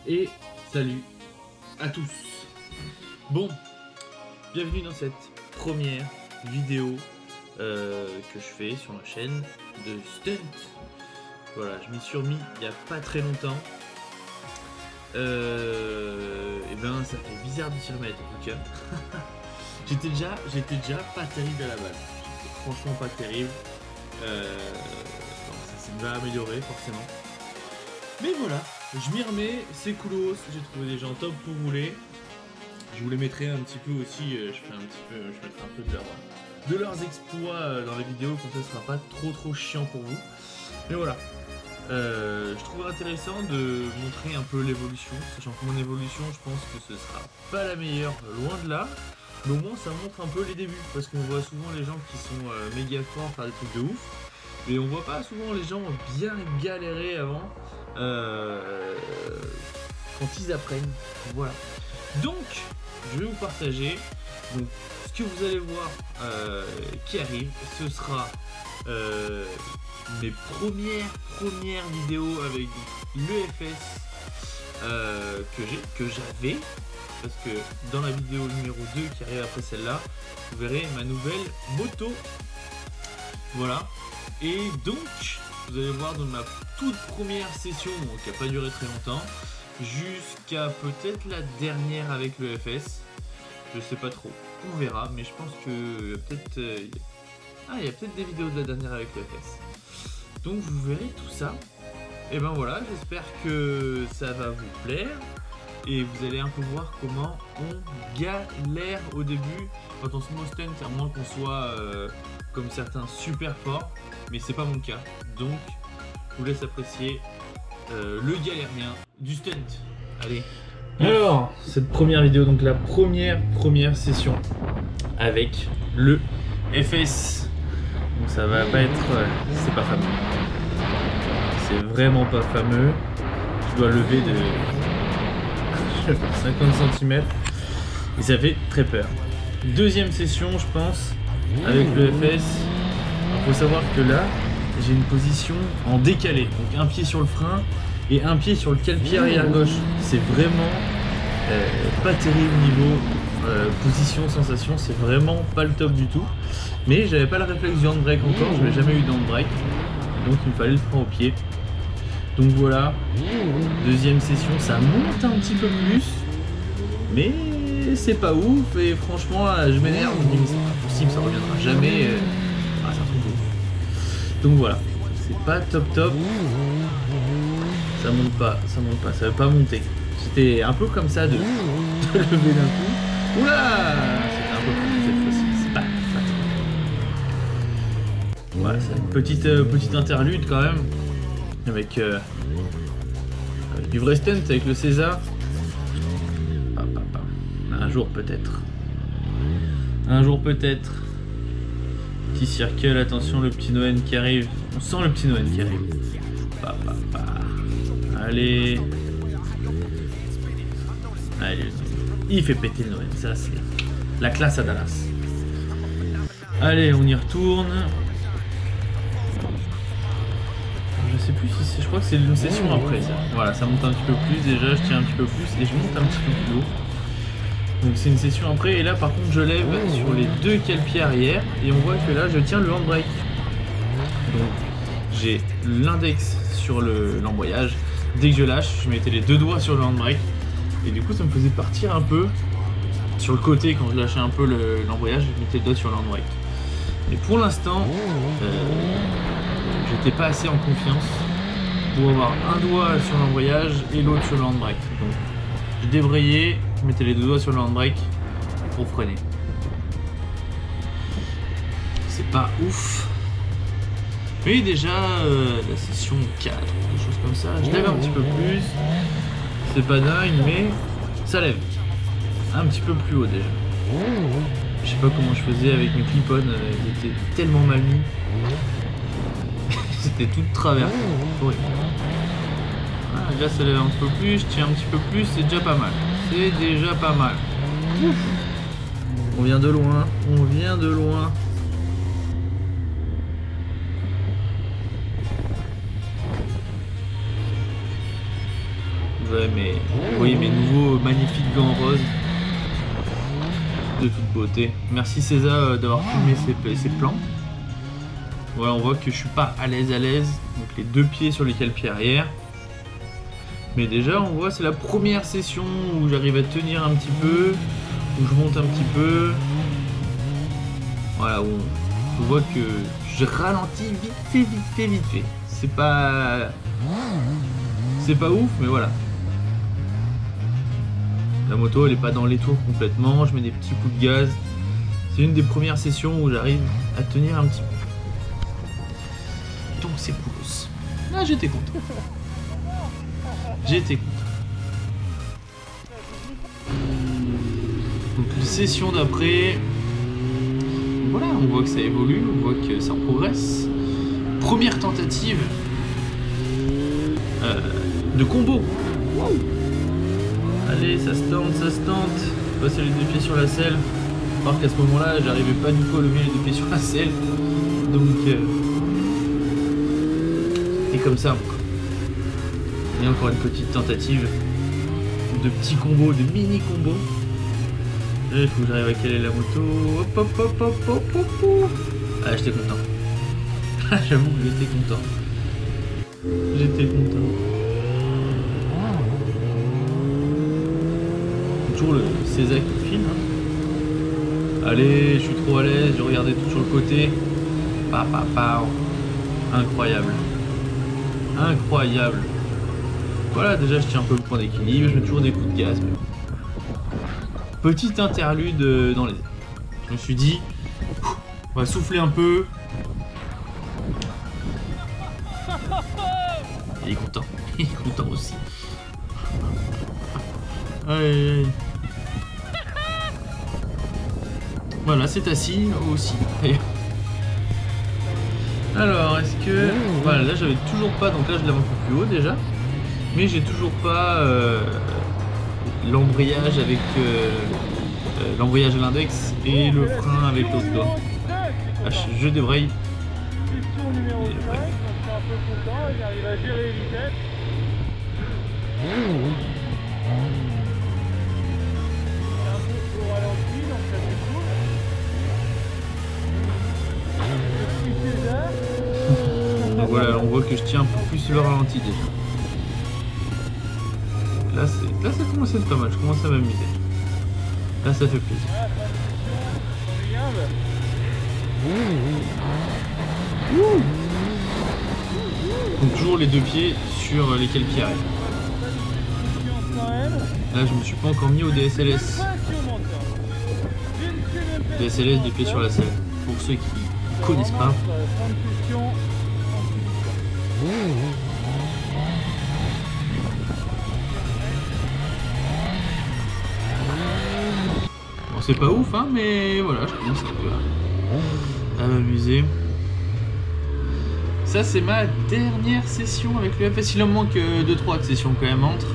Et salut à tous. Bon, bienvenue dans cette première vidéo que je fais sur ma chaîne de stunt. Voilà, je m'y suis remis il n'y a pas très longtemps. Et ben ça fait bizarre de s'y remettre en tout cas. J'étais déjà pas terrible à la base. Franchement pas terrible. Ça va améliorer forcément. Mais voilà, je m'y remets, c'est coolos, j'ai trouvé des gens top pour rouler. Je vous les mettrai un petit peu aussi, je mettrai un peu de leurs exploits dans les vidéos, comme ça ce sera pas trop chiant pour vous. Mais voilà, je trouve intéressant de montrer un peu l'évolution, sachant que mon évolution je pense que ce sera pas la meilleure, loin de là. Mais au moins ça montre un peu les débuts, parce qu'on voit souvent les gens qui sont méga forts faire des trucs de ouf. Mais on voit pas souvent les gens bien galérer avant quand ils apprennent. Voilà. Donc, je vais vous partager donc, ce que vous allez voir qui arrive. Ce sera mes premières vidéos avec l'EFS que j'avais. Parce que dans la vidéo numéro 2 qui arrive après celle-là, vous verrez ma nouvelle moto. Voilà. Et donc, vous allez voir dans ma toute première session, donc qui n'a pas duré très longtemps, jusqu'à peut-être la dernière avec le FS. Je sais pas trop, on verra, mais je pense que peut-être il y a peut-être des vidéos de la dernière avec le FS. Donc vous verrez tout ça. Et ben voilà, j'espère que ça va vous plaire. Et vous allez un peu voir comment on galère au début quand on se met au stunt, à moins qu'on soit comme certains super forts, mais c'est pas mon cas. Donc je vous laisse apprécier le galérien du stunt. Allez. Alors cette première vidéo, donc la première session avec le FS. Donc ça va pas être, c'est pas fameux. C'est vraiment pas fameux. Je dois lever de 50 cm et ça fait très peur. Deuxième session je pense avec le FS. Il faut savoir que là j'ai une position en décalé, donc un pied sur le frein et un pied sur le cale-pied arrière gauche. C'est vraiment pas terrible niveau position, sensation, c'est vraiment pas le top du tout. Mais j'avais pas le réflexe du handbrake encore, je n'avais jamais eu de handbrake, donc il me fallait le frein au pied. Donc voilà, deuxième session, ça monte un petit peu plus, mais c'est pas ouf et franchement je m'énerve, je me dis mais c'est pas possible, ça reviendra jamais, c'est un truc de ouf. Donc voilà, c'est pas top, ça monte pas, ça veut pas monter. C'était un peu comme ça de lever d'un coup, oula, c'était un peu comme cette fois-ci, c'est pas top. Voilà, c'est une petite interlude quand même. Avec du vrai stunt, avec le César. Un jour peut-être. Un jour peut-être. Petit circle, attention le petit Noël qui arrive. On sent le petit Noël qui arrive. Allez. Allez. Il fait péter le Noël, ça c'est la classe à Dallas. Allez, on y retourne. Je sais plus si c'est, je crois que c'est une session après ça. Voilà, ça monte un petit peu plus déjà, je tiens un petit peu plus et je monte un petit peu plus haut. Donc c'est une session après et là par contre je lève sur les deux cale-pieds arrière et on voit que là je tiens le handbrake. Donc j'ai l'index sur l'embrayage. Dès que je lâche, je mettais les deux doigts sur le handbrake et du coup ça me faisait partir un peu sur le côté quand je lâchais un peu l'embrayage, je mettais le doigt sur le handbrake. Mais pour l'instant, j'étais pas assez en confiance pour avoir un doigt sur l'embrayage et l'autre sur le handbrake. Donc je débrayais, je mettais les deux doigts sur le handbrake pour freiner. C'est pas ouf. Mais déjà la session 4, quelque chose comme ça, je lève un petit peu plus. C'est pas dingue mais ça lève. Un petit peu plus haut déjà. Je sais pas comment je faisais avec mes clip-on, ils étaient tellement mal mis. C'était tout de travers. Oui. Ah, là ça lève un peu plus, je tiens un petit peu plus, c'est déjà pas mal. C'est déjà pas mal. Ouf. On vient de loin, on vient de loin. Ouais, mais vous voyez mes nouveaux magnifiques gants roses de toute beauté. Merci César d'avoir filmé ces plans. Voilà, on voit que je suis pas à l'aise. Donc les deux pieds sur lesquels pied arrière. Mais déjà, on voit c'est la première session où j'arrive à tenir un petit peu, où je monte un petit peu. Voilà, où on voit que je ralentis vite fait. C'est pas ouf, mais voilà. La moto, elle est pas dans les tours complètement. Je mets des petits coups de gaz. C'est une des premières sessions où j'arrive à tenir un petit peu. Donc c'est cool. Là, j'étais content. Donc les sessions d'après, voilà, on voit que ça évolue, on voit que ça progresse. Première tentative de combo. Wow. Allez, ça se tente. Passer les deux pieds sur la selle. Alors qu'à ce moment-là, j'arrivais pas du tout à lever les deux pieds sur la selle. Donc c'est comme ça. Et encore une petite tentative de petits combos, de mini combos. Là, il faut que j'arrive à caler la moto. Hop. Ah, j'étais content. J'avoue que j'étais content. Toujours le César qui filme. Hein. Allez, je suis trop à l'aise, je regardais tout sur le côté. Incroyable. Voilà, déjà je tiens un peu le point d'équilibre, je mets toujours des coups de gaz. Petite interlude dans les airs. Je me suis dit, on va souffler un peu. Il est content aussi. Aïe. Voilà, c'est assis aussi. Alors, est-ce que... Voilà, là j'avais toujours pas, donc là je l'avais un peu plus haut déjà. Mais j'ai toujours pas l'embrayage avec l'embrayage à l'index et le frein avec l'autre doigt. Ah, je débraye. Question numéro 5, donc je suis un peu content, j'arrive à gérer les vitesses. Un peu au ralenti, donc ça c'est cool. Je suis César. Donc voilà, on voit que je tiens un peu plus le ralenti déjà. Là ça commence à être pas mal, je commence à m'amuser. Là ça fait plaisir. Donc toujours les deux pieds sur lesquels pieds arrivent. Là je me suis pas encore mis au DSLS. DSLS, des pieds sur la selle. Pour ceux qui connaissent pas. Bon, c'est pas ouf, hein, mais voilà, je commence un peu à m'amuser. Ça, c'est ma dernière session avec le FS. Il en manque 2-3 sessions quand même entre.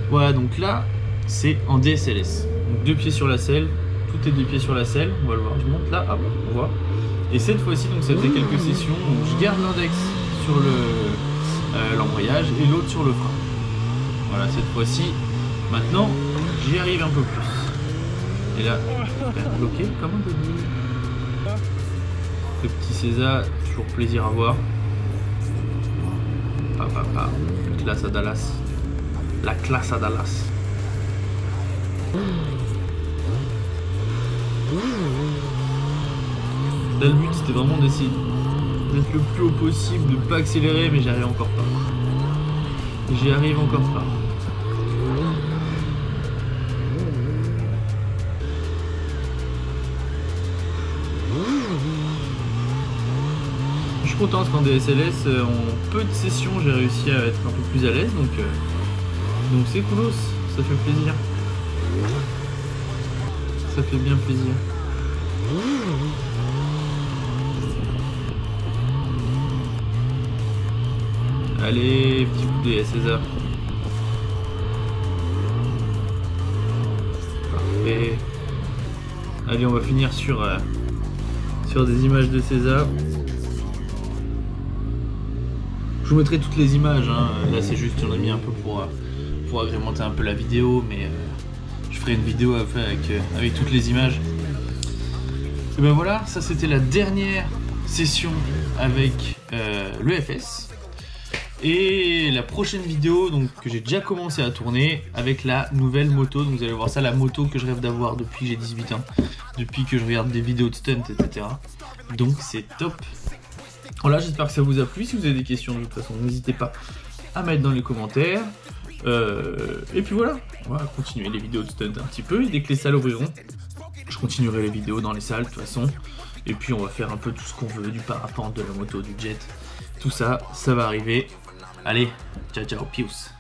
Voilà, donc là, c'est en DSLS. Donc deux pieds sur la selle. Tout est deux pieds sur la selle. On va le voir. Je monte là, hop, on voit. Et cette fois-ci, donc ça faisait quelques sessions où je garde l'index sur l'embrayage et l'autre sur le frein. Voilà, cette fois-ci, maintenant, j'y arrive un peu plus. Et là, je vais bloquer comme un début. Le petit César, toujours plaisir à voir. Classe à Dallas. La classe à Dallas. Là, le but c'était vraiment d'essayer d'être le plus haut possible, de ne pas accélérer, mais j'y arrive encore pas. J'y arrive encore pas. Je suis content parce qu'en DSLS, en peu de sessions, j'ai réussi à être un peu plus à l'aise, donc c'est coolos, ça fait plaisir. Ça fait bien plaisir. Allez, petit coup de César. Parfait. Allez, on va finir sur des images de César. Je vous mettrai toutes les images, hein. Là c'est juste, on a mis un peu pour pour agrémenter un peu la vidéo, mais je ferai une vidéo avec toutes les images. Et ben voilà, ça c'était la dernière session avec l'EFS. Et la prochaine vidéo donc, que j'ai déjà commencé à tourner avec la nouvelle moto. Donc vous allez voir ça, la moto que je rêve d'avoir depuis que j'ai 18 ans. Depuis que je regarde des vidéos de stunt, etc. Donc c'est top. Voilà, j'espère que ça vous a plu. Si vous avez des questions de toute façon, n'hésitez pas à mettre dans les commentaires. Et puis voilà, on va continuer les vidéos de stunt un petit peu. Et dès que les salles ouvriront, je continuerai les vidéos dans les salles de toute façon. Et puis on va faire un peu tout ce qu'on veut, du parapente, de la moto, du jet. Tout ça, ça va arriver. Allez, ciao ciao, peace.